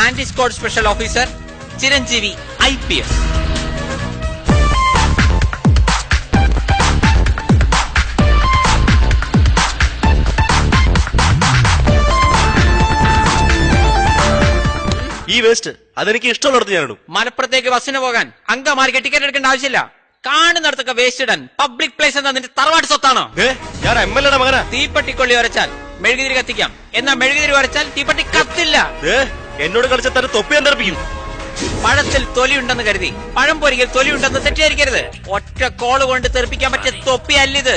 Anti squad special officer Chiranjeevi IPS. ഈ waste അതെനിക്ക് ഇഷ്ടമുള്ളിടത്ത് ഞാൻ ഇടും. മലപ്പുറത്തേക്ക് ബസ്സിന് പോകാൻ അങ്കമാലിക്ക് ടിക്കറ്റ് എടുക്കേണ്ട ആവശ്യമില്ല. കാണുന്നിടത്തൊക്കെ വേസ്റ്റ് ഇടാൻ പബ്ലിക് പ്ലേസ് എന്താ നിന്റെ തറവാട് സ്വത്താണോ? ഞാൻ MLA മകനാ. തീപ്പട്ടിക്കൊള്ളി വരച്ചാൽ മെഴുകുതിരി കത്തിക്കാം, എന്നാൽ മെഴുകുതിരി വരച്ചാൽ തീപ്പട്ടി കത്തില്ല. എന്നോട് കളിച്ച തന്നെ തൊപ്പി തെറിപ്പിക്കും. പഴത്തിൽ തൊലിയുണ്ടെന്ന് കരുതി പഴം പൊരിക്കൽ തൊലിയുണ്ടെന്ന് തെറ്റിദ്ധരിക്കരുത്. ഒറ്റ കോള് കൊണ്ട് തെറിപ്പിക്കാൻ പറ്റിയ തൊപ്പിയല്ലിത്.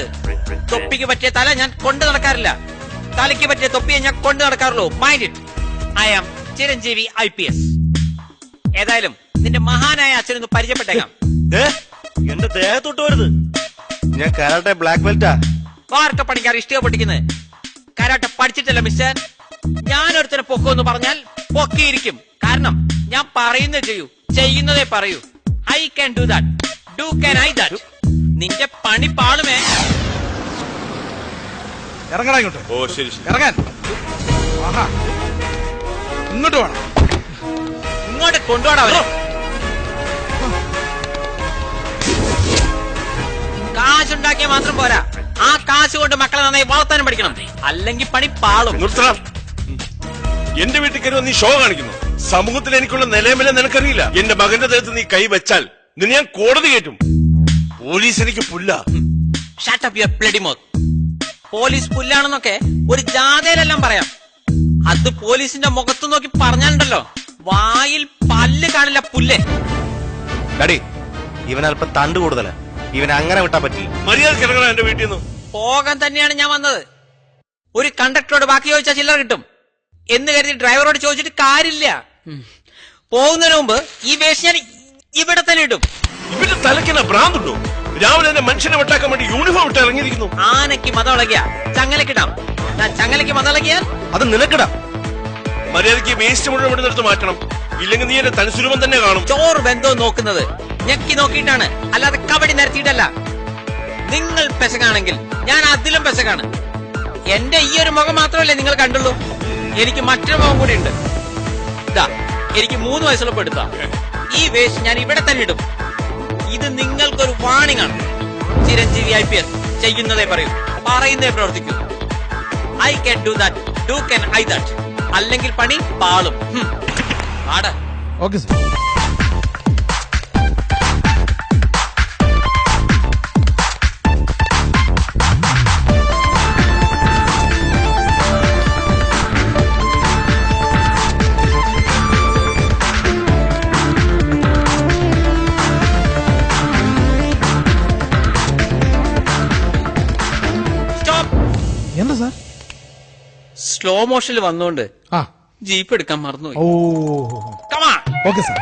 തൊപ്പിക്ക് പറ്റിയ തല ഞാൻ കൊണ്ടു നടക്കാറില്ല, തലയ്ക്ക് പറ്റിയ തൊപ്പിയെ ഞാൻ കൊണ്ടു നടക്കാറുള്ളൂ. Mind it. I am Chiranjeevi IPS. ഏതായാലും നിന്റെ മഹാനായ അച്ഛനൊന്ന് പരിചയപ്പെട്ടേക്കാം. എന്റെ ദേഹത്തൊട്ട് വരുത്. ഞാൻ കരാട്ടെ ബ്ലാക്ക് ബെൽറ്റാ. വാർക്ക പണിക്കാർ ഇഷ്ടിക പൊട്ടിക്കുന്നത്. Karate പഠിച്ചിട്ടല്ല mister. ഞാനൊരുത്തനെ പൊക്കുമെന്ന് പറഞ്ഞാൽ പൊക്കിയിരിക്കും. കാരണം ഞാൻ പറയുന്നത് ചെയ്യൂ, ചെയ്യുന്നതേ പറയൂ. I can do that. Do can I that. നിന്റെ പണി പാളുമേ. ഇറങ്ങടാ ഇങ്ങോട്ട്. ഓ ശരി ഇറങ്ങാൻ. ഇങ്ങോട്ട് വേണം. ഇങ്ങോട്ട് കൊണ്ടുപോടാ. കാശുണ്ടാക്കിയാൽ മാത്രം പോരാ, ആ കാശ് കൊണ്ട് മക്കളെ നന്നായി വളർത്താനും പഠിക്കണം, അല്ലെങ്കിൽ പണി പാളും. എന്റെ വീട്ടിൽ കയറി നീ ഷോ കാണിക്കുന്നു. സമൂഹത്തിൽ എനിക്കുള്ള നിലവില നിനക്കറിയില്ല. എന്റെ മകന്റെ ദേഹത്ത് നീ കൈ വെച്ചാൽ നിന്നെ ഞാൻ കോടതി കയറ്റും. പോലീസ് എനിക്ക് പുല്ല. Shut up your bloody mouth. Police പുല്ലാണെന്നൊക്കെ ഒരു ജാഥയിലെല്ലാം പറയാം. അത് പോലീസിന്റെ മുഖത്ത് നോക്കി പറഞ്ഞാലുണ്ടല്ലോ, വായിൽ പല്ല് കാണില്ല പുല്ലേ. ഡാഡി, ഇവനല്പം തണ്ട് കൂടുതലാ. ഇവനെ അങ്ങനെ വിട്ടാൻ പറ്റില്ല. മര്യാദ ഇറങ്ങണം എന്റെ വീട്ടിൽ നിന്ന്. പോകാൻ തന്നെയാണ് ഞാൻ വന്നത്. ഒരു കണ്ടക്ടറോട് ബാക്കി ചോദിച്ചാൽ ചില്ലറ കിട്ടും എന്ന് കരുതി ഡ്രൈവറോട് ചോദിച്ചിട്ട് കാര്യമില്ല. പോകുന്നതിന് മുമ്പ് ഈ വേസ്റ്റ് ഞാൻ ഇവിടെ തന്നെ ഇടും. ഇവന്റെ തലയ്ക്കെന്നാ ഭ്രാന്തുണ്ടോ? രാവിലെ തന്നെ മനുഷ്യനെ വെട്ടാക്കാൻ വേണ്ടി യൂണിഫോം ഇട്ട് ഇറങ്ങിയിരിക്കുന്നു. ആനയ്ക്ക് മതളകിയ ചങ്ങലക്കിടാം, ഞാൻ ചങ്ങലയ്ക്ക് മതളകിയാൽ അത് നിനക്കിടാം. മര്യാദയ്ക്ക് വേസ്റ്റ് മുഴുവൻ ഇവിടെ നിർത്ത് മാറ്റണം. ഇല്ലെങ്കിൽ നീ എന്റെ തനിസ്വരൂപം തന്നെ കാണും. ചോറ് ബന്ധോ നോക്കുന്നത് ഞെക്കി നോക്കിയിട്ടാണ്, അല്ലാതെ കബഡി നിരത്തിയിട്ടല്ല. നിങ്ങൾ പെശകാണെങ്കിൽ ഞാൻ അതിലും പെശകാണ്. എന്റെ ഈ ഒരു മുഖം മാത്രമല്ലേ നിങ്ങൾ കണ്ടുള്ളൂ, എനിക്ക് മറ്റൊരു മുഖം കൂടി ഉണ്ട്. ഇതാ, എനിക്ക് 3 വയസ്സുള്ളപ്പോൾ എടുത്താ ഈ വേസ്റ്റ് ഞാൻ ഇവിടെ തന്നെ ഇടും. ഇത് നിങ്ങൾക്കൊരു വാണിംഗ് ആണ്. ചിരഞ്ജീവി IPS ചെയ്യുന്നതേ പറയൂ, പറയുന്നതേ പ്രവർത്തിക്കൂ. I can do that. Do can I that. അല്ലെങ്കിൽ പണി പാളും. ആടാ. Okay sir. എന്താ സാർ? സ്ലോ മോഷനിൽ വന്നോണ്ട് ജീപ്പ് എടുക്കാൻ മറന്നുപോയി. ഓ കമാ. Okay sir.